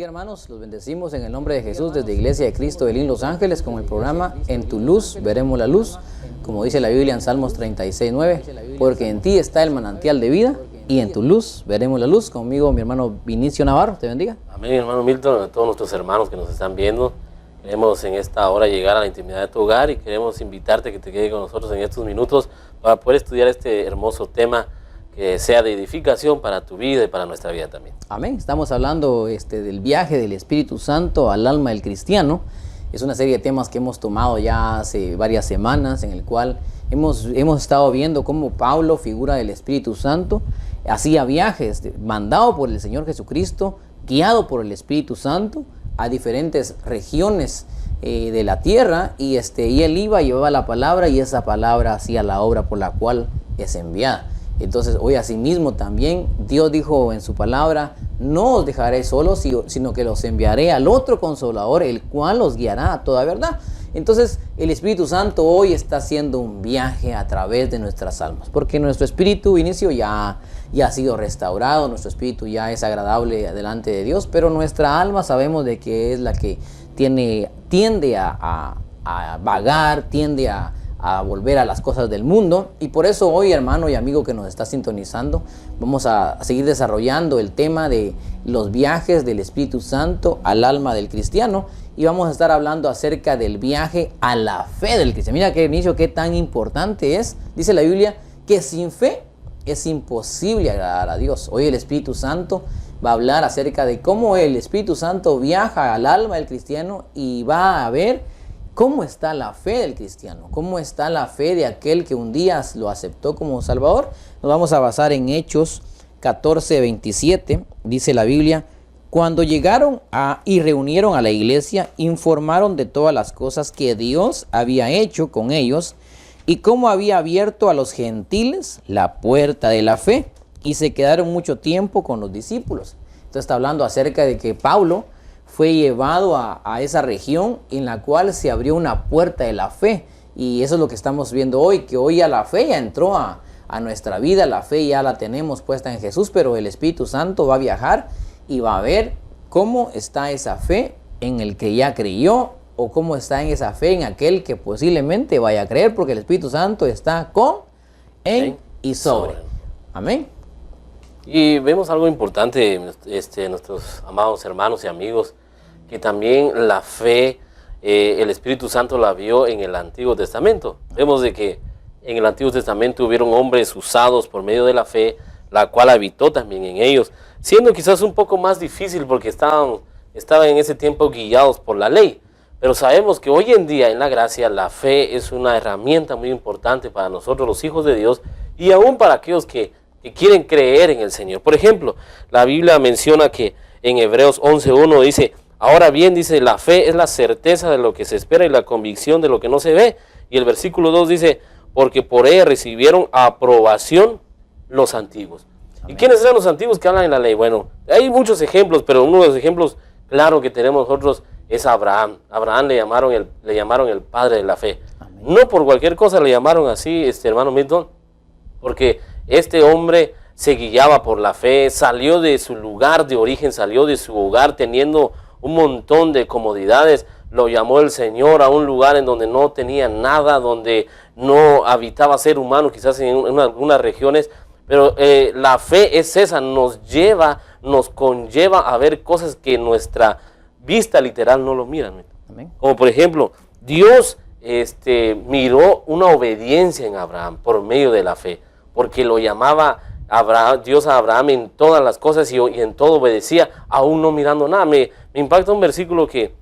bendiga, hermanos. Los bendecimos en el nombre de Jesús desde Iglesia de Cristo de Lynn, Los Ángeles, con el programa En tu luz veremos la luz, como dice la Biblia en Salmos 36:9, porque en ti está el manantial de vida y en tu luz veremos la luz. Conmigo mi hermano Vinicio Navarro, te bendiga. Amén, hermano Milton, a todos nuestros hermanos que nos están viendo. Queremos en esta hora llegar a la intimidad de tu hogar y queremos invitarte a que te quedes con nosotros en estos minutos para poder estudiar este hermoso tema que sea de edificación para tu vida y para nuestra vida también. Amén. Estamos hablando del viaje del Espíritu Santo al alma del cristiano. Es una serie de temas que hemos tomado ya hace varias semanas, en el cual hemos estado viendo cómo Pablo, figura del Espíritu Santo, hacía viajes mandado por el Señor Jesucristo, guiado por el Espíritu Santo a diferentes regiones de la tierra, y él iba, llevaba la palabra, y esa palabra hacía la obra por la cual es enviada. Entonces hoy asimismo también Dios dijo en su palabra: no os dejaré solos, sino que los enviaré al otro Consolador, el cual os guiará a toda verdad. Entonces el Espíritu Santo hoy está haciendo un viaje a través de nuestras almas, porque nuestro espíritu, Inicio, ya ha sido restaurado, nuestro espíritu ya es agradable delante de Dios, pero nuestra alma sabemos de que es la que tiende a vagar, tiende a volver a las cosas del mundo. Y por eso hoy, hermano y amigo que nos está sintonizando, vamos a seguir desarrollando el tema de los viajes del Espíritu Santo al alma del cristiano, y vamos a estar hablando acerca del viaje a la fe del cristiano. Mira qué inicio, qué tan importante es. Dice la Biblia que sin fe es imposible agradar a Dios. Hoy el Espíritu Santo va a hablar acerca de cómo el Espíritu Santo viaja al alma del cristiano, y va a ver cómo está la fe del cristiano, cómo está la fe de aquel que un día lo aceptó como Salvador. Nos vamos a basar en Hechos 14:27, dice la Biblia: cuando llegaron y reunieron a la iglesia, informaron de todas las cosas que Dios había hecho con ellos y cómo había abierto a los gentiles la puerta de la fe, y se quedaron mucho tiempo con los discípulos. Entonces está hablando acerca de que Pablo fue llevado a esa región en la cual se abrió una puerta de la fe, y eso es lo que estamos viendo hoy, que hoy ya la fe ya entró a nuestra vida, la fe ya la tenemos puesta en Jesús, pero el Espíritu Santo va a viajar y va a ver cómo está esa fe en el que ya creyó, o cómo está en esa fe en aquel que posiblemente vaya a creer, porque el Espíritu Santo está en y sobre. Amén. Y vemos algo importante, nuestros amados hermanos y amigos, que también la fe, el Espíritu Santo la vio en el Antiguo Testamento. Vemos de que en el Antiguo Testamento hubieron hombres usados por medio de la fe, la cual habitó también en ellos, siendo quizás un poco más difícil porque estaban en ese tiempo guiados por la ley. Pero sabemos que hoy en día en la gracia la fe es una herramienta muy importante para nosotros los hijos de Dios, y aún para aquellos que quieren creer en el Señor. Por ejemplo, la Biblia menciona que en Hebreos 11:1 dice: ahora bien, dice, la fe es la certeza de lo que se espera y la convicción de lo que no se ve. Y el versículo 2 dice: porque por ella recibieron aprobación los antiguos. Amén. ¿Y quiénes eran los antiguos que hablan en la ley? Bueno, hay muchos ejemplos, pero uno de los ejemplos claros que tenemos nosotros es Abraham. Abraham le llamaron el padre de la fe. Amén. No por cualquier cosa le llamaron así, hermano Milton, porque este hombre se guiaba por la fe, salió de su lugar de origen, salió de su hogar teniendo un montón de comodidades. Lo llamó el Señor a un lugar en donde no tenía nada, donde no habitaba ser humano, quizás en algunas regiones, pero la fe es esa, nos conlleva a ver cosas que nuestra vista literal no lo mira. Amén. Como por ejemplo, Dios miró una obediencia en Abraham por medio de la fe, porque lo llamaba Dios a Abraham en todas las cosas y en todo obedecía, aún no mirando nada. Me impacta un versículo que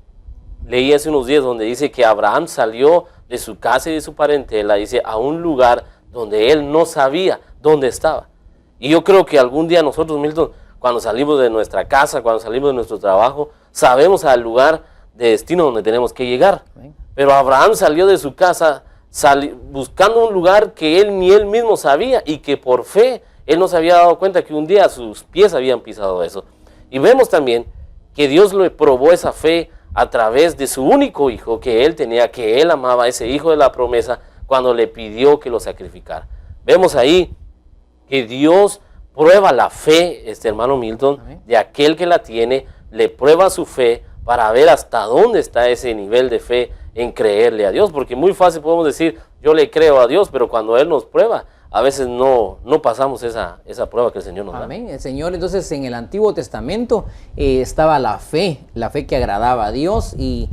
leí hace unos días donde dice que Abraham salió de su casa y de su parentela, dice, a un lugar donde él no sabía dónde estaba. Y yo creo que algún día nosotros, Milton, cuando salimos de nuestra casa, cuando salimos de nuestro trabajo, sabemos al lugar de destino donde tenemos que llegar. Pero Abraham salió de su casa buscando un lugar que ni él mismo sabía, y que por fe él no se había dado cuenta que un día sus pies habían pisado eso. Y vemos también que Dios le probó esa fe a través de su único hijo que él tenía, que él amaba, ese hijo de la promesa, cuando le pidió que lo sacrificara. Vemos ahí que Dios prueba la fe, hermano Milton, de aquel que la tiene le prueba su fe para ver hasta dónde está ese nivel de fe en creerle a Dios, porque muy fácil podemos decir, yo le creo a Dios, pero cuando Él nos prueba, a veces no pasamos esa prueba que el Señor nos da. Amén. El Señor, entonces, en el Antiguo Testamento estaba la fe que agradaba a Dios, y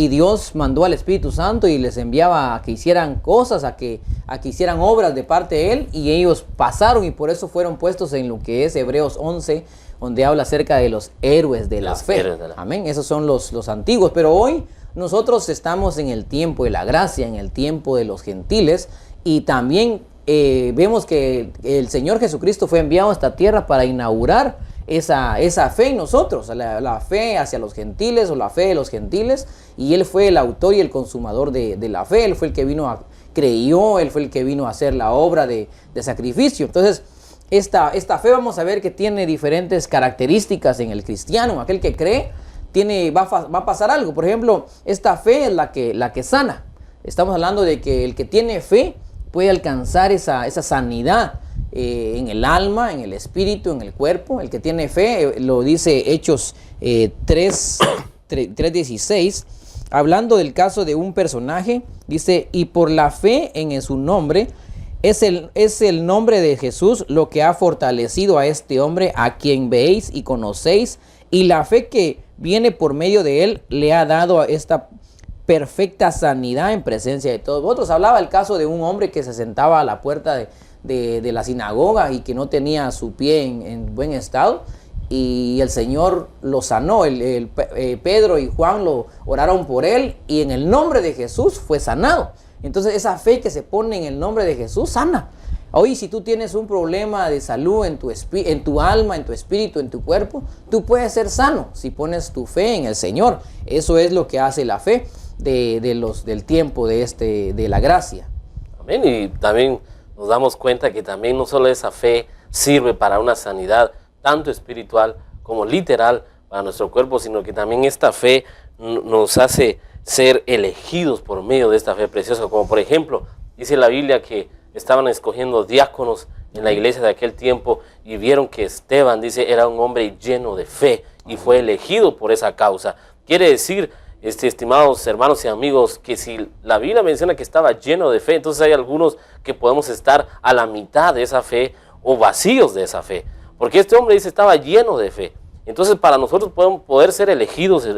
Dios mandó al Espíritu Santo y les enviaba a que hicieran cosas, a que hicieran obras de parte de Él, y ellos pasaron, y por eso fueron puestos en lo que es Hebreos 11, donde habla acerca de los héroes de la fe. Amén. Esos son los antiguos, pero hoy nosotros estamos en el tiempo de la gracia, en el tiempo de los gentiles, y también vemos que el Señor Jesucristo fue enviado a esta tierra para inaugurar esa fe en nosotros, la fe hacia los gentiles, o la fe de los gentiles, y Él fue el autor y el consumador de la fe. Él fue el que creyó, Él fue el que vino a hacer la obra de sacrificio. Entonces, esta fe vamos a ver que tiene diferentes características en el cristiano. Aquel que cree va a pasar algo. Por ejemplo, esta fe es la que sana. Estamos hablando de que el que tiene fe puede alcanzar esa sanidad en el alma, en el espíritu, en el cuerpo. El que tiene fe, lo dice Hechos 3:16, hablando del caso de un personaje, dice, y por la fe en su nombre, es el nombre de Jesús lo que ha fortalecido a este hombre, a quien veis y conocéis, y la fe que viene por medio de él le ha dado esta perfecta sanidad en presencia de todos vosotros. Hablaba el caso de un hombre que se sentaba a la puerta de la sinagoga y que no tenía su pie en buen estado, y el Señor lo sanó. Pedro y Juan lo oraron por él, y en el nombre de Jesús fue sanado. Entonces, esa fe que se pone en el nombre de Jesús sana. Hoy, si tú tienes un problema de salud en tu alma, en tu espíritu, en tu cuerpo, tú puedes ser sano si pones tu fe en el Señor. Eso es lo que hace la fe del tiempo de la gracia. Amén. Y también nos damos cuenta que también no solo esa fe sirve para una sanidad tanto espiritual como literal para nuestro cuerpo, sino que también esta fe nos hace ser elegidos por medio de esta fe preciosa. Como por ejemplo, dice la Biblia que estaban escogiendo diáconos en la iglesia de aquel tiempo, y vieron que Esteban, dice, era un hombre lleno de fe y fue elegido por esa causa. Quiere decir, estimados hermanos y amigos, que si la Biblia menciona que estaba lleno de fe, entonces hay algunos que podemos estar a la mitad de esa fe o vacíos de esa fe, porque este hombre dice estaba lleno de fe. Entonces, para nosotros poder ser elegidos,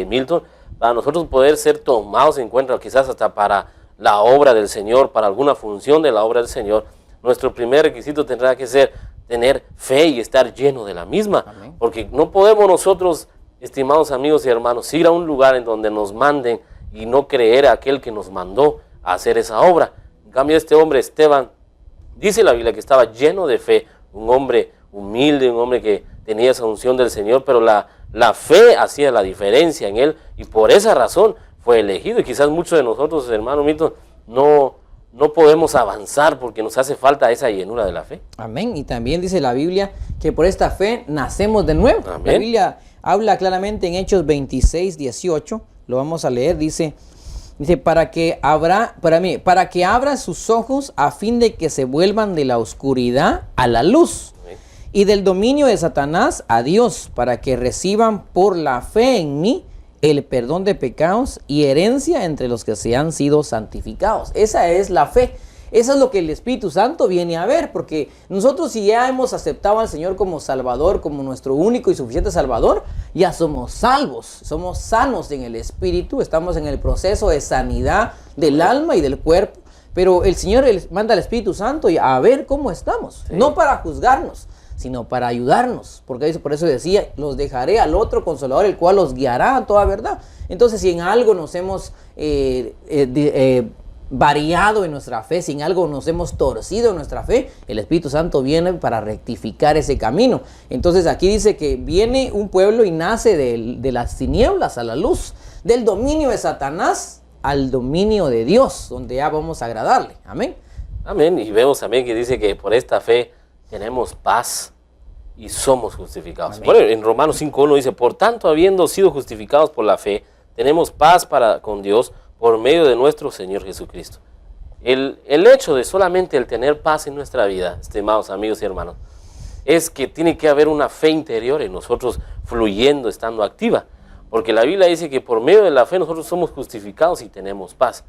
Milton, para nosotros poder ser tomados en cuenta, quizás hasta para la obra del Señor, para alguna función de la obra del Señor, nuestro primer requisito tendrá que ser tener fe y estar lleno de la misma. Amén. Porque no podemos nosotros, estimados amigos y hermanos, ir a un lugar en donde nos manden y no creer a aquel que nos mandó a hacer esa obra. En cambio, este hombre, Esteban, dice la Biblia que estaba lleno de fe, un hombre humilde, un hombre que tenía esa unción del Señor, pero la fe hacía la diferencia en él, y por esa razón fue elegido. Y quizás muchos de nosotros, hermano Milton, no podemos avanzar porque nos hace falta esa llenura de la fe. Amén. Y también dice la Biblia que por esta fe nacemos de nuevo. Amén. La Biblia habla claramente en Hechos 26:18, lo vamos a leer, dice para que abra sus ojos a fin de que se vuelvan de la oscuridad a la luz. Amén. Y del dominio de Satanás a Dios, para que reciban por la fe en mí el perdón de pecados y herencia entre los que se han sido santificados. Esa es la fe. Eso es lo que el Espíritu Santo viene a ver, porque nosotros, si ya hemos aceptado al Señor como Salvador, como nuestro único y suficiente Salvador, ya somos salvos, somos sanos en el Espíritu, estamos en el proceso de sanidad del alma y del cuerpo, pero el Señor manda al Espíritu Santo a ver cómo estamos, sí, no para juzgarnos, sino para ayudarnos, porque por eso decía, los dejaré al otro Consolador, el cual los guiará a toda verdad. Entonces, si en algo nos hemos variado en nuestra fe, si en algo nos hemos torcido en nuestra fe, el Espíritu Santo viene para rectificar ese camino. Entonces, aquí dice que viene un pueblo y nace de las tinieblas a la luz, del dominio de Satanás al dominio de Dios, donde ya vamos a agradarle. Amén. Amén. Y vemos también que dice que por esta fe tenemos paz y somos justificados. Bueno, en Romanos 5:1 dice, por tanto, habiendo sido justificados por la fe, tenemos paz con Dios por medio de nuestro Señor Jesucristo. El hecho de solamente el tener paz en nuestra vida, estimados amigos y hermanos, es que tiene que haber una fe interior en nosotros fluyendo, estando activa. Porque la Biblia dice que por medio de la fe nosotros somos justificados y tenemos paz.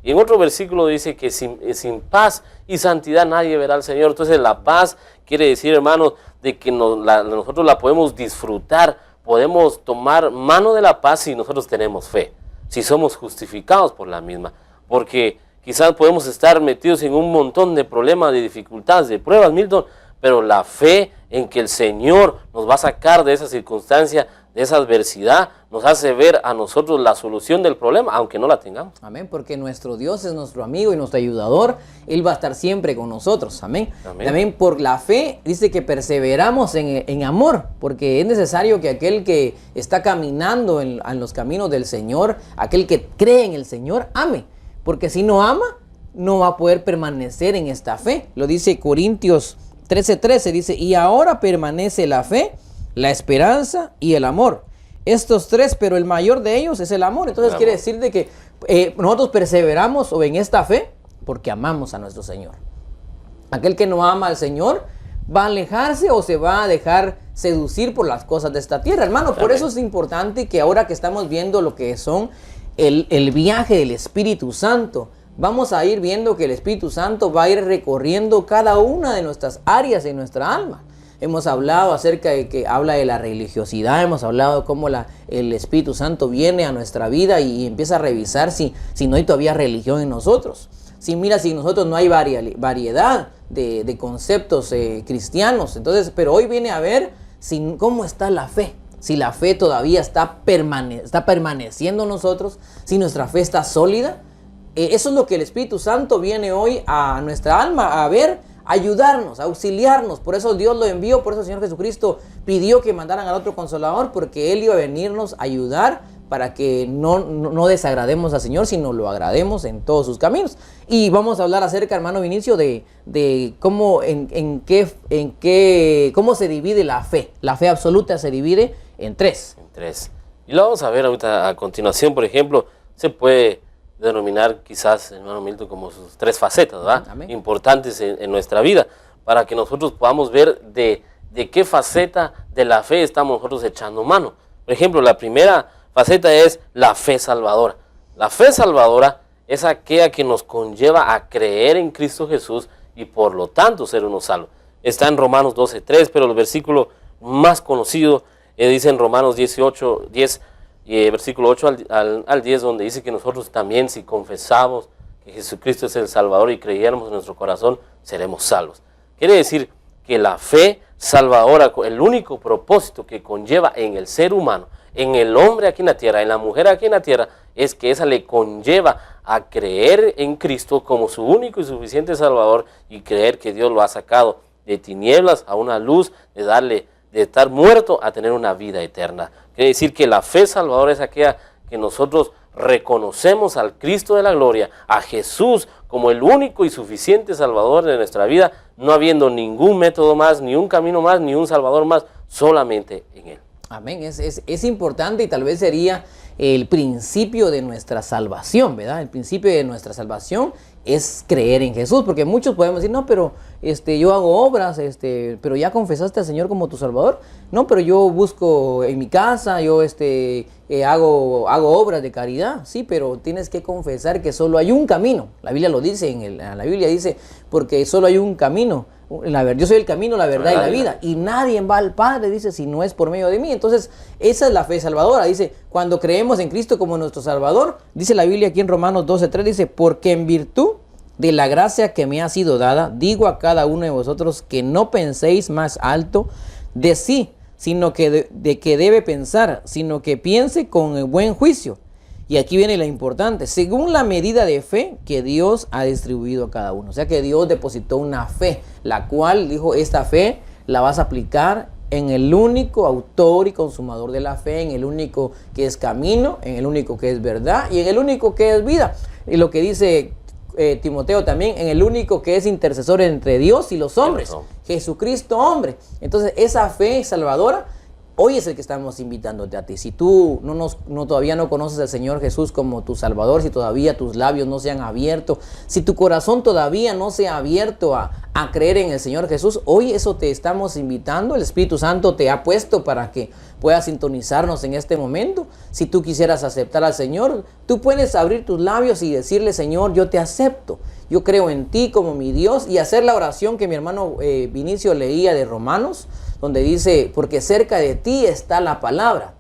Y en otro versículo dice que sin paz y santidad nadie verá al Señor. Entonces la paz quiere decir, hermanos, de que nosotros la podemos disfrutar, podemos tomar mano de la paz si nosotros tenemos fe, si somos justificados por la misma. Porque quizás podemos estar metidos en un montón de problemas, de dificultades, de pruebas, Milton, pero la fe en que el Señor nos va a sacar de esa circunstancia, de esa adversidad, nos hace ver a nosotros la solución del problema, aunque no la tengamos. Amén, porque nuestro Dios es nuestro amigo y nuestro ayudador. Él va a estar siempre con nosotros. Amén. Amén. También por la fe dice que perseveramos en amor, porque es necesario que aquel que está caminando en los caminos del Señor, aquel que cree en el Señor, ame. Porque si no ama, no va a poder permanecer en esta fe. Lo dice Corintios 13:13, dice, y ahora permanece la fe, la esperanza y el amor. Estos tres, pero el mayor de ellos es el amor. Entonces quiere decir de que nosotros perseveramos en esta fe porque amamos a nuestro Señor. Aquel que no ama al Señor va a alejarse o se va a dejar seducir por las cosas de esta tierra. Hermano, por eso es importante que ahora que estamos viendo lo que son el viaje del Espíritu Santo, vamos a ir viendo que el Espíritu Santo va a ir recorriendo cada una de nuestras áreas de nuestra alma. Hemos hablado acerca de que habla de la religiosidad, hemos hablado de cómo el Espíritu Santo viene a nuestra vida y empieza a revisar si no hay todavía religión en nosotros. Si nosotros no hay variedad de conceptos cristianos. Entonces, pero hoy viene a ver cómo está la fe. Si la fe todavía está permaneciendo en nosotros, si nuestra fe está sólida. Eso es lo que el Espíritu Santo viene hoy a nuestra alma a ver, ayudarnos, auxiliarnos. Por eso Dios lo envió, por eso el Señor Jesucristo pidió que mandaran al otro Consolador, porque Él iba a venirnos a ayudar para que no desagrademos al Señor, sino lo agrademos en todos sus caminos. Y vamos a hablar acerca, hermano Vinicio, de cómo, cómo se divide la fe. La fe absoluta se divide en tres. En tres. Y lo vamos a ver ahorita a continuación. Por ejemplo, se puede denominar quizás, hermano Milton, como sus tres facetas, ¿verdad? Amén. Importantes en nuestra vida, para que nosotros podamos ver de qué faceta de la fe estamos nosotros echando mano. Por ejemplo, la primera faceta es la fe salvadora. La fe salvadora es aquella que nos conlleva a creer en Cristo Jesús y por lo tanto ser unos salvos. Está en Romanos 12:3, pero el versículo más conocido dice en Romanos 10, versículo 8 al 10, donde dice que nosotros también, si confesamos que Jesucristo es el Salvador y creyéramos en nuestro corazón, seremos salvos. Quiere decir que la fe salvadora, el único propósito que conlleva en el ser humano, en el hombre aquí en la tierra, en la mujer aquí en la tierra, es que esa le conlleva a creer en Cristo como su único y suficiente Salvador y creer que Dios lo ha sacado de tinieblas a una luz, de estar muerto a tener una vida eterna. Quiere decir que la fe salvadora es aquella que nosotros reconocemos al Cristo de la gloria, a Jesús como el único y suficiente Salvador de nuestra vida, no habiendo ningún método más, ni un camino más, ni un Salvador más, solamente en Él. Amén, es importante y tal vez sería el principio de nuestra salvación, ¿verdad? El principio de nuestra salvación es creer en Jesús, porque muchos podemos decir, no, pero yo hago obras, pero ya confesaste al Señor como tu Salvador. No, pero yo busco en mi casa, yo hago obras de caridad. Sí, pero tienes que confesar que solo hay un camino. La Biblia lo dice, la Biblia dice, porque solo hay un camino. Yo soy el camino, la verdad y la vida. Y nadie va al Padre, dice, si no es por medio de mí. Entonces, esa es la fe salvadora. Dice, cuando creemos en Cristo como nuestro Salvador, dice la Biblia aquí en Romanos 12:3, dice, porque en virtud de la gracia que me ha sido dada, digo a cada uno de vosotros que no penséis más alto de sí, sino que de que debe pensar, sino que piense con buen juicio. Y aquí viene lo importante, según la medida de fe que Dios ha distribuido a cada uno. O sea que Dios depositó una fe, la cual dijo, esta fe la vas a aplicar en el único autor y consumador de la fe, en el único que es camino, en el único que es verdad y en el único que es vida. Y lo que dice Timoteo también, en el único que es intercesor entre Dios y los hombres, Jesucristo hombre. Entonces esa fe salvadora Hoy es el que estamos invitándote a ti. Si tú todavía no conoces al Señor Jesús como tu Salvador, si todavía tus labios no se han abierto, si tu corazón todavía no se ha abierto a creer en el Señor Jesús, hoy eso te estamos invitando. El Espíritu Santo te ha puesto para que puedas sintonizarnos en este momento. Si tú quisieras aceptar al Señor, tú puedes abrir tus labios y decirle: Señor, yo te acepto. Yo creo en ti como mi Dios, y hacer la oración que mi hermano Vinicio leía de Romanos, donde dice: porque cerca de ti está la palabra,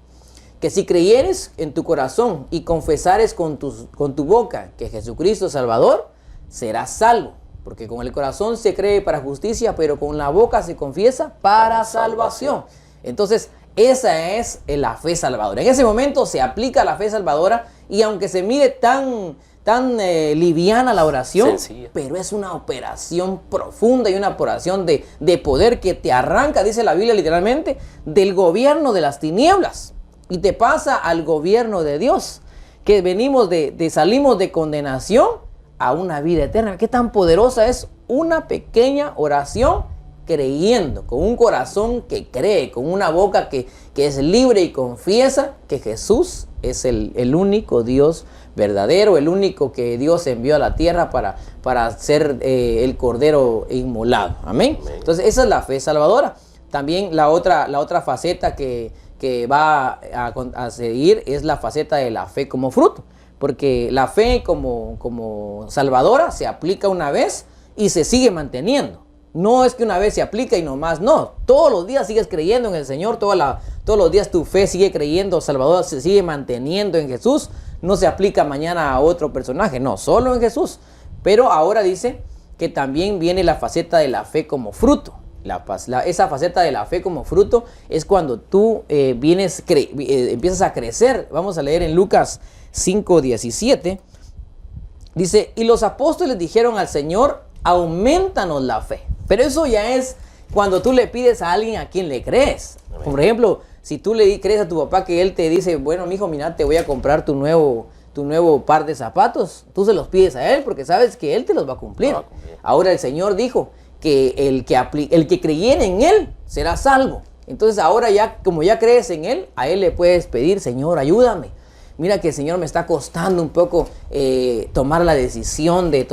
que si creyeres en tu corazón y confesares con tu boca que Jesucristo es Salvador, serás salvo. Porque con el corazón se cree para justicia, pero con la boca se confiesa para salvación. Entonces, esa es la fe salvadora. En ese momento se aplica la fe salvadora, y aunque se mire tan liviana la oración, sencilla, pero es una operación profunda y una operación de poder que te arranca, dice la Biblia literalmente, del gobierno de las tinieblas y te pasa al gobierno de Dios, que salimos de condenación a una vida eterna. Qué tan poderosa es una pequeña oración, creyendo, con un corazón que cree, con una boca que es libre y confiesa que Jesús es el único Dios verdadero, el único que Dios envió a la tierra para ser el Cordero inmolado. Amén. Amén. Entonces esa es la fe salvadora. También la otra faceta que va a seguir es la faceta de la fe como fruto, porque la fe como salvadora se aplica una vez y se sigue manteniendo. No es que una vez se aplica y nomás, no. Todos los días sigues creyendo en el Señor, todos los días tu fe sigue creyendo, Salvador se sigue manteniendo en Jesús. No se aplica mañana a otro personaje, no, solo en Jesús. Pero ahora dice que también viene la faceta de la fe como fruto. Esa faceta de la fe como fruto es cuando tú empiezas a crecer. Vamos a leer en Lucas 5:17. Dice: y los apóstoles dijeron al Señor: aumentanos la fe. Pero eso ya es cuando tú le pides a alguien a quien le crees. Amén. Por ejemplo, si tú le crees a tu papá que él te dice: bueno, mijo, mira, te voy a comprar tu nuevo par de zapatos, tú se los pides a él porque sabes que él te los va a cumplir. Ahora el Señor dijo que el que creyera en él será salvo. Entonces ahora ya, como ya crees en él, a él le puedes pedir: Señor, ayúdame. Mira que el Señor me está costando un poco tomar la decisión de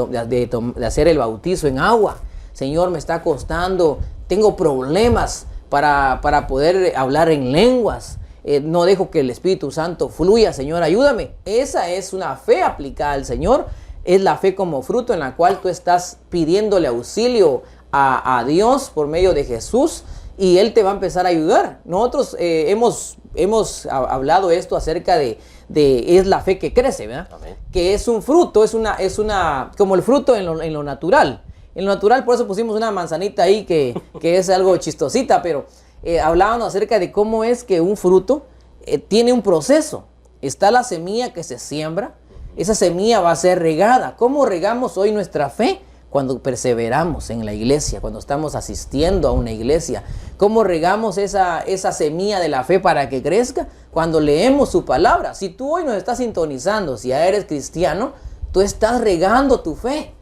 hacer el bautizo en agua. Señor, me está costando, tengo problemas para poder hablar en lenguas. No dejo que el Espíritu Santo fluya. Señor, ayúdame. Esa es una fe aplicada al Señor. Es la fe como fruto, en la cual tú estás pidiéndole auxilio a Dios por medio de Jesús, y Él te va a empezar a ayudar. Nosotros hemos hablado esto acerca de es la fe que crece, ¿verdad? Amén. Que es un fruto, es una como el fruto en lo natural. En lo natural, por eso pusimos una manzanita ahí que es algo chistosita, pero hablábamos acerca de cómo es que un fruto tiene un proceso. Está la semilla que se siembra, esa semilla va a ser regada. ¿Cómo regamos hoy nuestra fe? Cuando perseveramos en la iglesia, cuando estamos asistiendo a una iglesia. ¿Cómo regamos esa semilla de la fe para que crezca? Cuando leemos su palabra. Si tú hoy nos estás sintonizando, si ya eres cristiano, tú estás regando tu fe.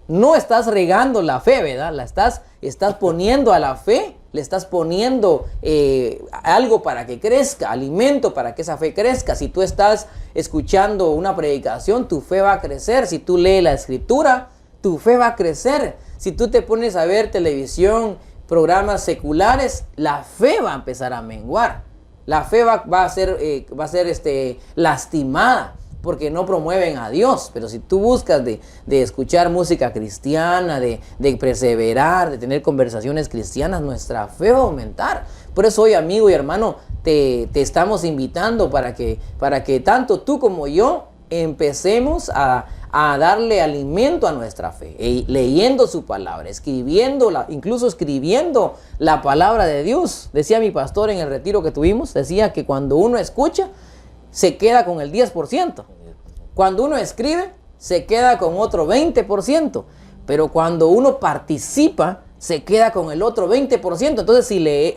No estás regando la fe, ¿verdad? Estás poniendo a la fe, le estás poniendo algo para que crezca, alimento para que esa fe crezca. Si tú estás escuchando una predicación, tu fe va a crecer. Si tú lees la escritura, tu fe va a crecer. Si tú te pones a ver televisión, programas seculares, la fe va a empezar a menguar. La fe va a ser lastimada porque no promueven a Dios. Pero si tú buscas de escuchar música cristiana, de perseverar, de tener conversaciones cristianas, nuestra fe va a aumentar. Por eso hoy, amigo y hermano, te estamos invitando para que tanto tú como yo empecemos a darle alimento a nuestra fe, leyendo su palabra, incluso escribiendo la palabra de Dios. Decía mi pastor en el retiro que tuvimos, decía que cuando uno escucha, se queda con el 10%. Cuando uno escribe, se queda con otro 20%. Pero cuando uno participa, se queda con el otro 20%. Entonces,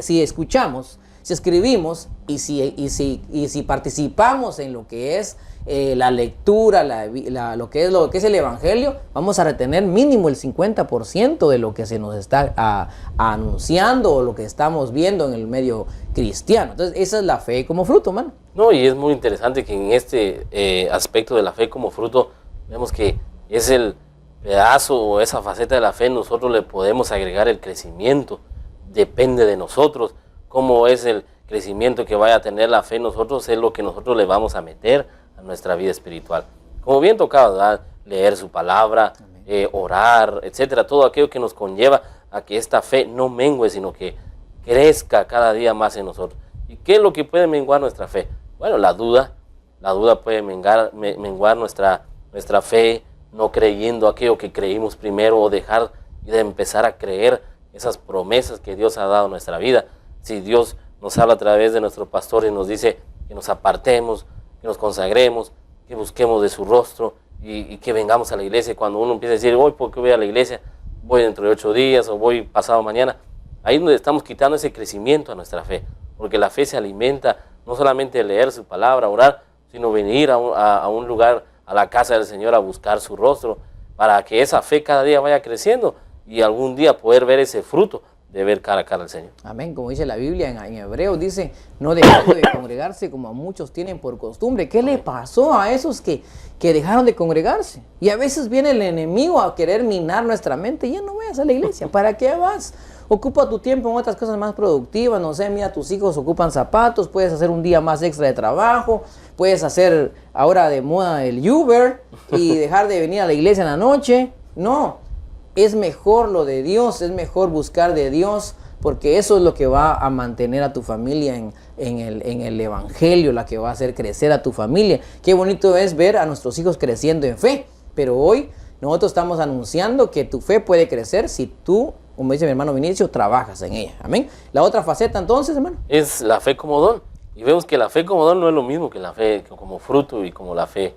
si escuchamos, si escribimos y si participamos en lo que es la lectura, lo que es el Evangelio, vamos a retener mínimo el 50% de lo que se nos está anunciando o lo que estamos viendo en el medio cristiano. Entonces, esa es la fe como fruto, hermano. No, y es muy interesante que en este aspecto de la fe como fruto, vemos que es el pedazo o esa faceta de la fe, nosotros le podemos agregar el crecimiento. Depende de nosotros. Cómo es el crecimiento que vaya a tener la fe en nosotros, es lo que nosotros le vamos a meter a nuestra vida espiritual. Como bien tocado, ¿verdad? Leer su palabra, orar, etcétera, todo aquello que nos conlleva a que esta fe no mengue, sino que crezca cada día más en nosotros. ¿Y qué es lo que puede menguar nuestra fe? Bueno, la duda puede menguar nuestra fe, no creyendo aquello que creímos primero o dejar de empezar a creer esas promesas que Dios ha dado a nuestra vida. Si Dios nos habla a través de nuestro pastor y nos dice que nos apartemos, que nos consagremos, que busquemos de su rostro y que vengamos a la iglesia. Cuando uno empieza a decir, hoy, ¿por qué voy a la iglesia? Voy dentro de 8 días o voy pasado mañana. Ahí es donde estamos quitando ese crecimiento a nuestra fe, porque la fe se alimenta no solamente de leer su palabra, orar, sino venir a un lugar, a la casa del Señor, a buscar su rostro, para que esa fe cada día vaya creciendo y algún día poder ver ese fruto de ver cara a cara al Señor. Amén. Como dice la Biblia en Hebreos, dice, no dejando de congregarse como muchos tienen por costumbre. ¿Qué le pasó a esos que dejaron de congregarse? Y a veces viene el enemigo a querer minar nuestra mente. Ya no vayas a la iglesia, ¿para qué vas? Ocupa tu tiempo en otras cosas más productivas, no sé, mira, tus hijos ocupan zapatos, puedes hacer un día más extra de trabajo, puedes hacer ahora de moda el Uber y dejar de venir a la iglesia en la noche. No, es mejor lo de Dios, es mejor buscar de Dios, porque eso es lo que va a mantener a tu familia en el Evangelio, la que va a hacer crecer a tu familia. Qué bonito es ver a nuestros hijos creciendo en fe, pero hoy nosotros estamos anunciando que tu fe puede crecer si tú, como dice mi hermano Vinicio, trabajas en ella. Amén. La otra faceta entonces, hermano, es la fe como don. Y vemos que la fe como don no es lo mismo que la fe como fruto y como la fe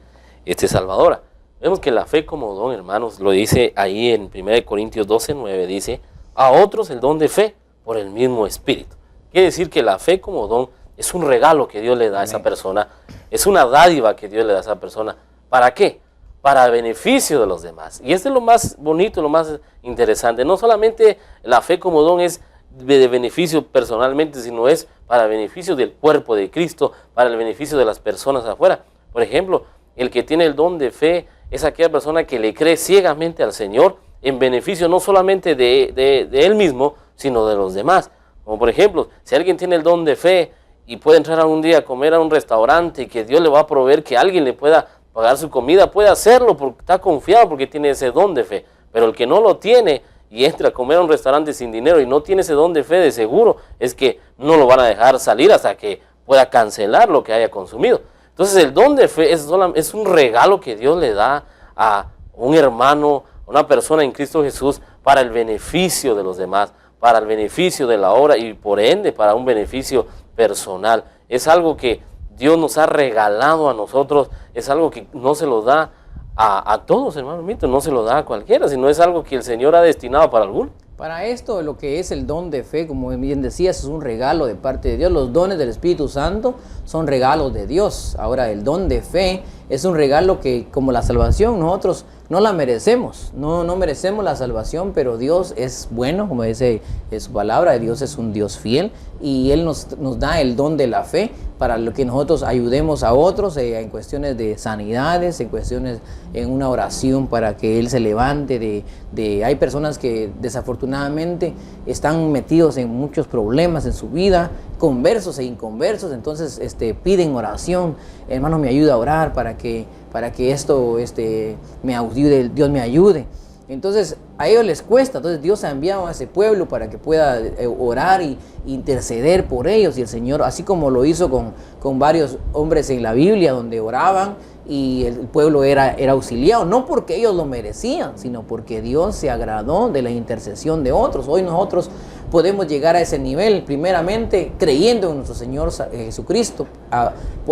salvadora. Vemos que la fe como don, hermanos, lo dice ahí en 1 Corintios 12:9, dice, a otros el don de fe por el mismo Espíritu. Quiere decir que la fe como don es un regalo que Dios le da a esa persona, es una dádiva que Dios le da a esa persona. ¿Para qué? Para el beneficio de los demás. Y este es lo más bonito, lo más interesante. No solamente la fe como don es de beneficio personalmente, sino es para el beneficio del cuerpo de Cristo, para el beneficio de las personas afuera. Por ejemplo, el que tiene el don de fe es aquella persona que le cree ciegamente al Señor en beneficio no solamente de él mismo, sino de los demás. Como por ejemplo, si alguien tiene el don de fe y puede entrar algún día a comer a un restaurante y que Dios le va a proveer que alguien le pueda pagar su comida, puede hacerlo porque está confiado, porque tiene ese don de fe. Pero el que no lo tiene y entra a comer a un restaurante sin dinero y no tiene ese don de fe, de seguro es que no lo van a dejar salir hasta que pueda cancelar lo que haya consumido. Entonces el don de fe es un regalo que Dios le da a un hermano, a una persona en Cristo Jesús para el beneficio de los demás, para el beneficio de la obra y por ende para un beneficio personal. Es algo que Dios nos ha regalado a nosotros, es algo que no se lo da a todos, hermano Mito, no se lo da a cualquiera, sino es algo que el Señor ha destinado para algunos. Para esto, lo que es el don de fe, como bien decías, es un regalo de parte de Dios. Los dones del Espíritu Santo son regalos de Dios. Ahora, el don de fe es un regalo que, como la salvación, nosotros no la merecemos. No merecemos la salvación, pero Dios es bueno, como dice su palabra. Dios es un Dios fiel y Él nos da el don de la fe para lo que nosotros ayudemos a otros en cuestiones de sanidades, en cuestiones en una oración para que Él se levante. Hay personas que desafortunadamente están metidos en muchos problemas en su vida, conversos e inconversos, entonces piden oración. Hermano, me ayuda a orar para que esto me ayude, Dios me ayude. Entonces a ellos les cuesta, entonces Dios ha enviado a ese pueblo para que pueda orar y interceder por ellos, y el Señor, así como lo hizo con varios hombres en la Biblia donde oraban y el pueblo era auxiliado, no porque ellos lo merecían, sino porque Dios se agradó de la intercesión de otros. Hoy nosotros podemos llegar a ese nivel, primeramente creyendo en nuestro Señor Jesucristo,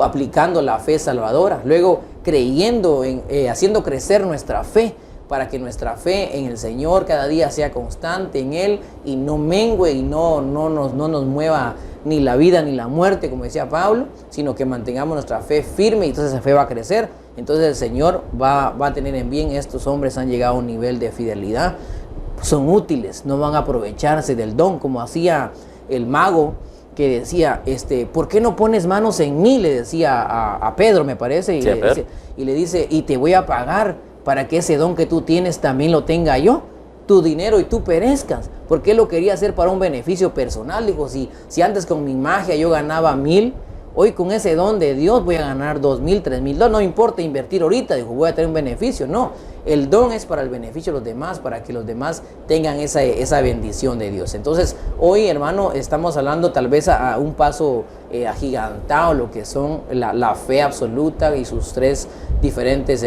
aplicando la fe salvadora, luego creyendo, haciendo crecer nuestra fe, para que nuestra fe en el Señor cada día sea constante en Él y no mengue y no nos mueva ni la vida ni la muerte, como decía Pablo, sino que mantengamos nuestra fe firme y entonces esa fe va a crecer. Entonces el Señor va a tener en bien. Estos hombres han llegado a un nivel de fidelidad, son útiles, no van a aprovecharse del don, como hacía el mago que decía, ¿por qué no pones manos en mí? Le decía a Pedro, me parece, y, sí, le dice, y te voy a pagar para que ese don que tú tienes también lo tenga yo, tu dinero y tú perezcas. Porque él lo quería hacer para un beneficio personal. Dijo, si antes con mi magia yo ganaba 1,000, hoy con ese don de Dios voy a ganar 2,000, 3,000. No importa invertir ahorita, dijo, voy a tener un beneficio. No, el don es para el beneficio de los demás, para que los demás tengan esa bendición de Dios. Entonces, hoy, hermano, estamos hablando tal vez a un paso agigantado, lo que son la fe absoluta y sus tres diferentes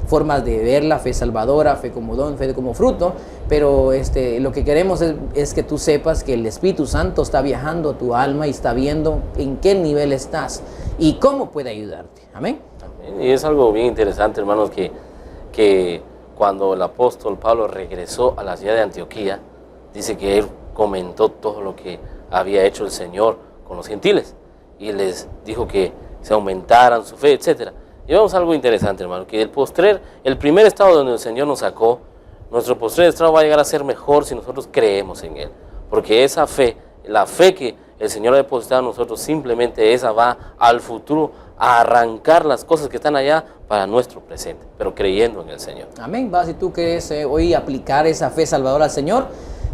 formas de verla: fe salvadora, fe como don, fe como fruto. Pero lo que queremos es que tú sepas que el Espíritu Santo está viajando a tu alma y está viendo en qué nivel estás y cómo puede ayudarte. Amén. Amén. Y es algo bien interesante, hermanos, que cuando el apóstol Pablo regresó a la ciudad de Antioquía, dice que él comentó todo lo que había hecho el Señor con los gentiles y les dijo que se aumentaran su fe, etc. Y vemos algo interesante, hermano, que el primer estado donde el Señor nos sacó, nuestro postrer estado va a llegar a ser mejor si nosotros creemos en Él. Porque esa fe, la fe que el Señor ha depositado en nosotros, simplemente esa va al futuro a arrancar las cosas que están allá para nuestro presente, pero creyendo en el Señor. Amén. Si tú quieres hoy aplicar esa fe salvadora al Señor,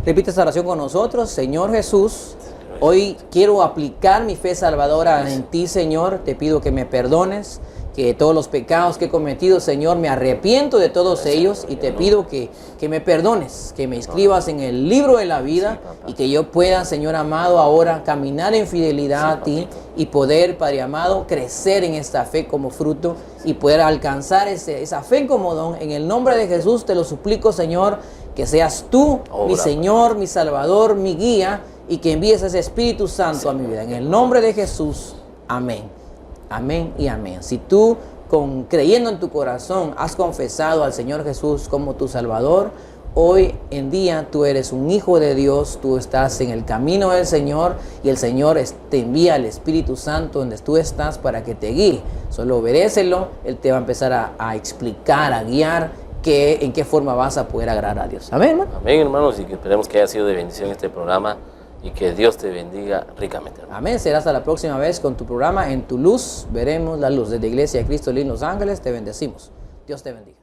repite esta oración con nosotros. Señor Jesús, hoy quiero aplicar mi fe salvadora en ti, Señor. Te pido que me perdones, que todos los pecados que he cometido, Señor, me arrepiento de todos ellos y te pido que me perdones, que me inscribas en el libro de la vida y que yo pueda, Señor amado, ahora caminar en fidelidad a ti y poder, Padre amado, crecer en esta fe como fruto y poder alcanzar esa fe como don. En el nombre de Jesús te lo suplico, Señor, que seas tú, mi Señor, mi Salvador, mi guía, y que envíes ese Espíritu Santo a mi vida. En el nombre de Jesús, amén. Amén y amén. Si tú, creyendo en tu corazón, has confesado al Señor Jesús como tu Salvador, hoy en día tú eres un hijo de Dios, tú estás en el camino del Señor y el Señor te envía el Espíritu Santo donde tú estás para que te guíe. Solo obedécelo, Él te va a empezar a explicar, a guiar en qué forma vas a poder agradar a Dios. Amén, hermano. Amén, hermanos, y que esperemos que haya sido de bendición este programa y que Dios te bendiga ricamente, hermano. Amén. Será hasta la próxima vez con tu programa En tu Luz. Veremos la luz. Desde Iglesia de Cristo en Los Ángeles te bendecimos. Dios te bendiga.